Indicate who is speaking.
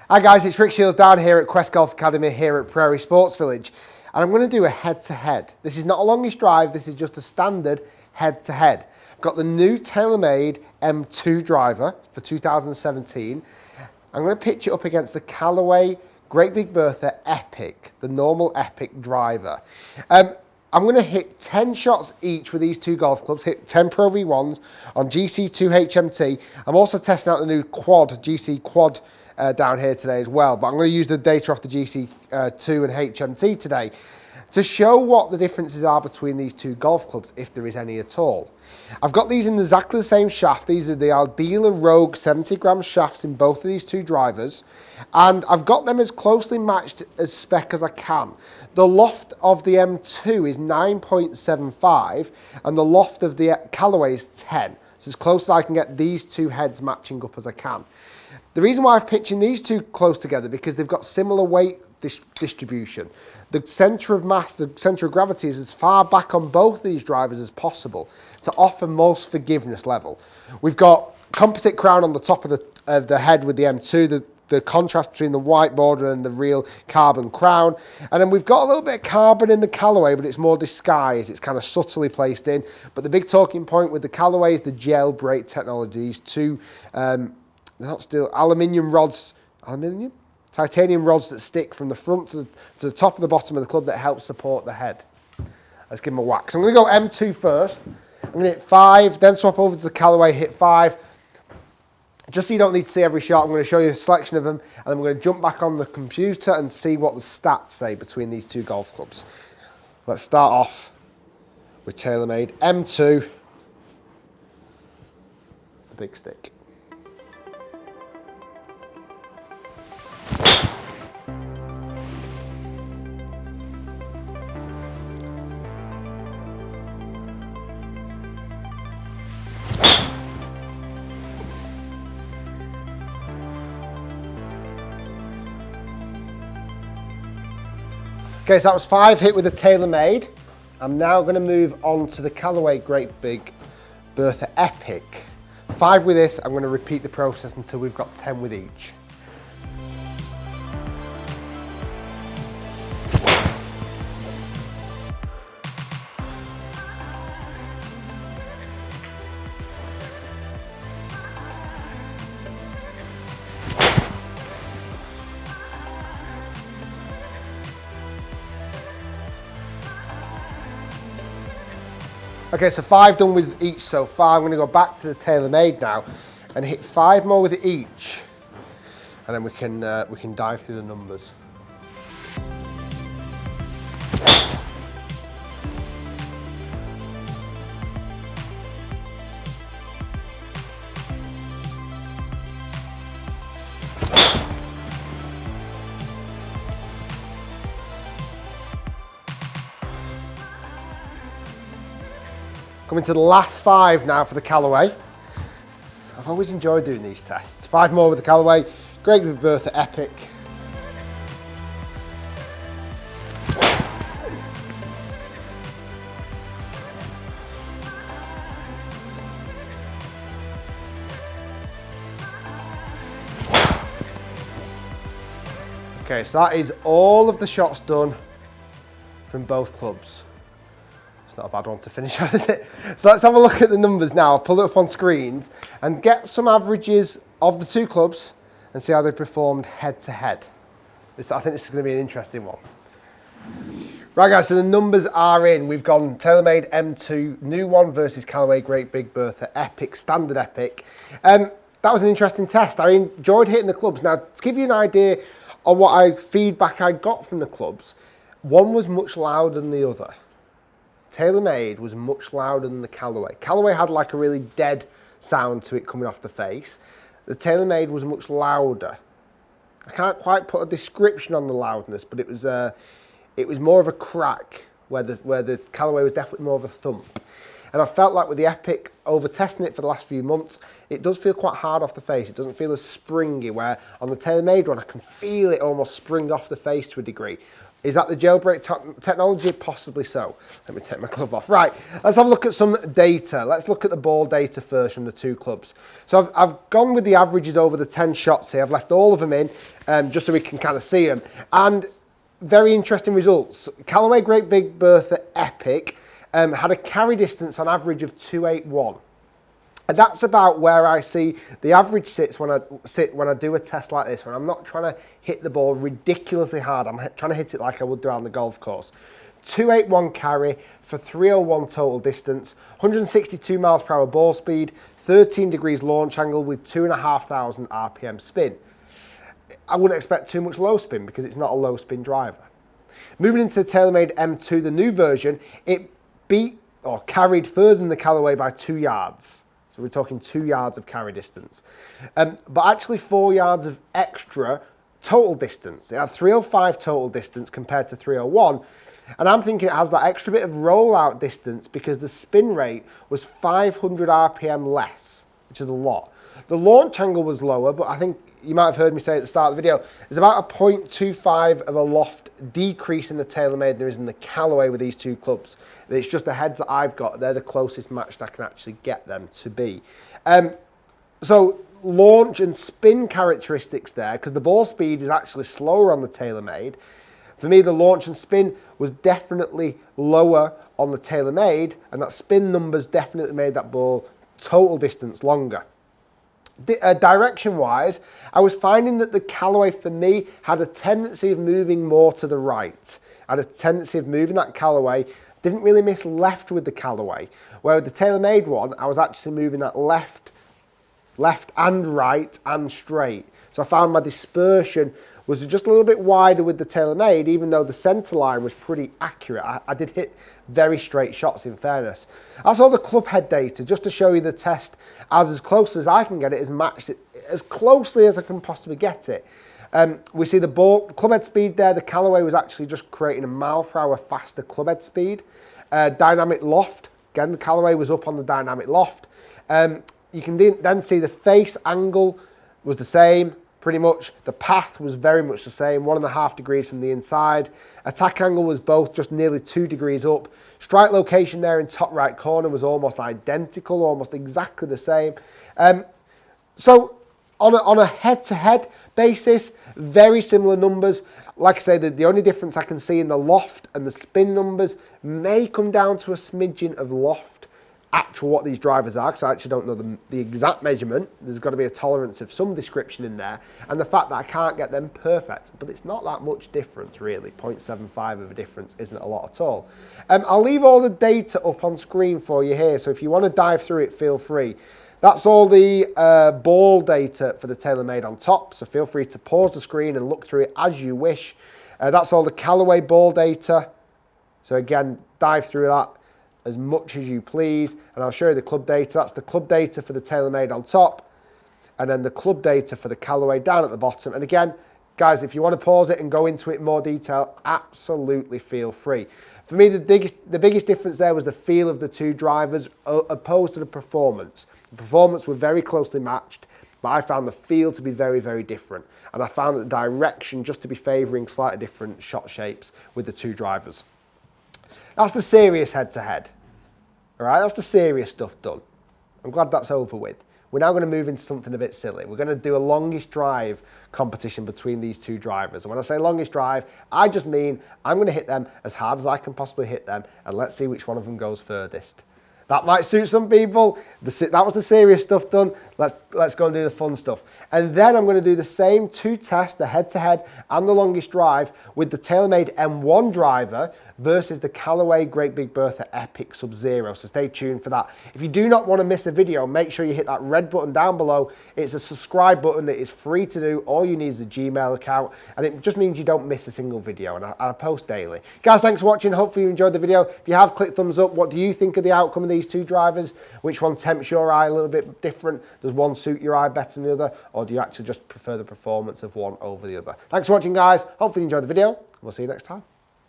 Speaker 1: Hi guys, it's Rick Shiels down here at Quest Golf Academy here at Prairie Sports Village, and I'm going to do a head-to-head. This is not a longish drive, this is just a standard head-to-head. I've got the new TAYLORMADE M2 driver for 2017. I'm going to pitch it up against the Callaway Great Big Bertha Epic, the normal Epic driver. I'm going to hit 10 shots each with these two golf clubs, hit 10 ProV1s on GC2 HMT. I'm also testing out the new GC quad down here today as well, but I'm going to use the data off the GC2 and HMT today to show what the differences are between these two golf clubs, if there is any at all. I've got these in exactly the same shaft. These are the Aldila Rogue 70 gram shafts in both of these two drivers, and I've got them as closely matched as spec as I can. The loft of the M2 is 9.75 and the loft of the Callaway is 10. So as close as I can get these two heads matching up as I can. The reason why I'm pitching these two close together because they've got similar weight distribution. The centre of mass, the centre of gravity is as far back on both of these drivers as possible to offer most forgiveness level. We've got composite crown on the top of the head with the M2, the contrast between the white border and the real carbon crown. And then we've got a little bit of carbon in the Callaway, but it's more disguised. It's kind of subtly placed in. But the big talking point with the Callaway is the gel brake technology. These two, they're not steel, titanium rods that stick from the front to the top of the bottom of the club that helps support the head. Let's give them a whack. So I'm going to go M2 first. I'm going to hit 5, then swap over to the Callaway, hit 5. Just so you don't need to see every shot, I'm going to show you a selection of them, and then we're going to jump back on the computer and see what the stats say between these two golf clubs. Let's start off with TAYLORMADE M2, the big stick. Okay, so that was 5 hit with the TAYLORMADE. I'm now going to move on to the Callaway Great Big Bertha Epic. 5 with this, I'm going to repeat the process until we've got 10 with each. Okay, so 5 done with each so far. I'm going to go back to the TAYLORMADE now and hit 5 more with each, and then we can dive through the numbers. Coming to the last 5 now for the Callaway. I've always enjoyed doing these tests. 5 more with the Callaway Great Big Bertha Epic. Okay, so that is all of the shots done from both clubs. It's not a bad one to finish on, is it? So let's have a look at the numbers now. I'll pull it up on screens and get some averages of the two clubs and see how they performed head to head. I think this is going to be an interesting one. Right guys, so the numbers are in. We've gone TAYLORMADE M2, new one versus Callaway Great Big Bertha Epic, standard Epic. That was an interesting test. I enjoyed hitting the clubs. Now, to give you an idea on what feedback I got from the clubs, one was much louder than the other. TAYLORMADE was much louder than the Callaway. Callaway had like a really dead sound to it coming off the face. The TAYLORMADE was much louder. I can't quite put a description on the loudness, but it was more of a crack, where the Callaway was definitely more of a thump. And I felt like with the Epic, over testing it for the last few months, it does feel quite hard off the face. It doesn't feel as springy, where on the TAYLORMADE one, I can feel it almost spring off the face to a degree. Is that the jailbreak technology? Possibly so. Let me take my glove off. Right, let's have a look at some data. Let's look at the ball data first from the two clubs. So I've gone with the averages over the 10 shots here. I've left all of them in just so we can kind of see them. And very interesting results. Callaway Great Big Bertha Epic had a carry distance on average of 281. And that's about where I see the average sits when I do a test like this, when I'm not trying to hit the ball ridiculously hard. I'm trying to hit it like I would do on the golf course. 281 carry for 301 total distance, 162 miles per hour ball speed, 13 degrees launch angle with 2,500 RPM spin. I wouldn't expect too much low spin because it's not a low spin driver. Moving into the TaylorMade M2, the new version, it beat or carried further than the Callaway by 2 yards. So we're talking 2 yards of carry distance. But actually 4 yards of extra total distance. It had 305 total distance compared to 301. And I'm thinking it has that extra bit of rollout distance because the spin rate was 500 RPM less, which is a lot. The launch angle was lower, but I think you might have heard me say at the start of the video, there's about a 0.25 of a loft decrease in the TaylorMade there is in the Callaway with these two clubs. It's just the heads that I've got, they're the closest matched I can actually get them to be. So launch and spin characteristics there, because the ball speed is actually slower on the TaylorMade. For me, the launch and spin was definitely lower on the TaylorMade, and that spin numbers definitely made that ball total distance longer. Direction-wise, I was finding that the Callaway for me had a tendency of moving more to the right. I had a tendency of moving that Callaway, didn't really miss left with the Callaway. Where with the TaylorMade one, I was actually moving that left and right and straight. So I found my dispersion was just a little bit wider with the TaylorMade, even though the centre line was pretty accurate. I did hit very straight shots, in fairness. I saw the club head data, just to show you the test as close as I can get it, is matched it as closely as I can possibly get it. We see the club head speed there. The Callaway was actually just creating a mile per hour faster club head speed. Dynamic loft, again, the Callaway was up on the dynamic loft. You can then see the face angle was the same, pretty much. The path was very much the same, 1.5 degrees from the inside. Attack angle was both just nearly 2 degrees up. Strike location there in top right corner was almost identical, almost exactly the same. So on a head-to-head basis, very similar numbers. Like I say, the only difference I can see in the loft and the spin numbers may come down to a smidgen of loft, actual what these drivers are, because I actually don't know the exact measurement. There's got to be a tolerance of some description in there, and the fact that I can't get them perfect, but it's not that much difference really. 0.75 of a difference isn't a lot at all. I'll leave all the data up on screen for you here, so if you want to dive through it, feel free. That's all the ball data for the TaylorMade on top, so feel free to pause the screen and look through it as you wish. That's all the Callaway ball data, so again, dive through that as much as you please, and I'll show you the club data. That's the club data for the TaylorMade on top, and then the club data for the Callaway down at the bottom. And again, guys, if you want to pause it and go into it in more detail, absolutely feel free. For me, the biggest difference there was the feel of the two drivers opposed to the performance. The performance were very closely matched, but I found the feel to be very, very different. And I found the direction just to be favouring slightly different shot shapes with the two drivers. That's the serious head-to-head. All right, that's the serious stuff done. I'm glad that's over with. We're now going to move into something a bit silly. We're going to do a longest drive competition between these two drivers. And when I say longest drive, I just mean I'm going to hit them as hard as I can possibly hit them, and let's see which one of them goes furthest. That might suit some people. That was the serious stuff done. Let's go and do the fun stuff. And then I'm going to do the same two tests, the head-to-head and the longest drive, with the TaylorMade M1 driver versus the Callaway Great Big Bertha Epic Sub-Zero. So stay tuned for that. If you do not want to miss a video, make sure you hit that red button down below. It's a subscribe button that is free to do. All you need is a Gmail account, and it just means you don't miss a single video, and I post daily. Guys, thanks for watching. Hopefully you enjoyed the video. If you have, click thumbs up. What do you think of the outcome of these two drivers? Which one tempts your eye a little bit different? Does one suit your eye better than the other, or do you actually just prefer the performance of one over the other? Thanks for watching, guys. Hopefully you enjoyed the video. We'll see you next time.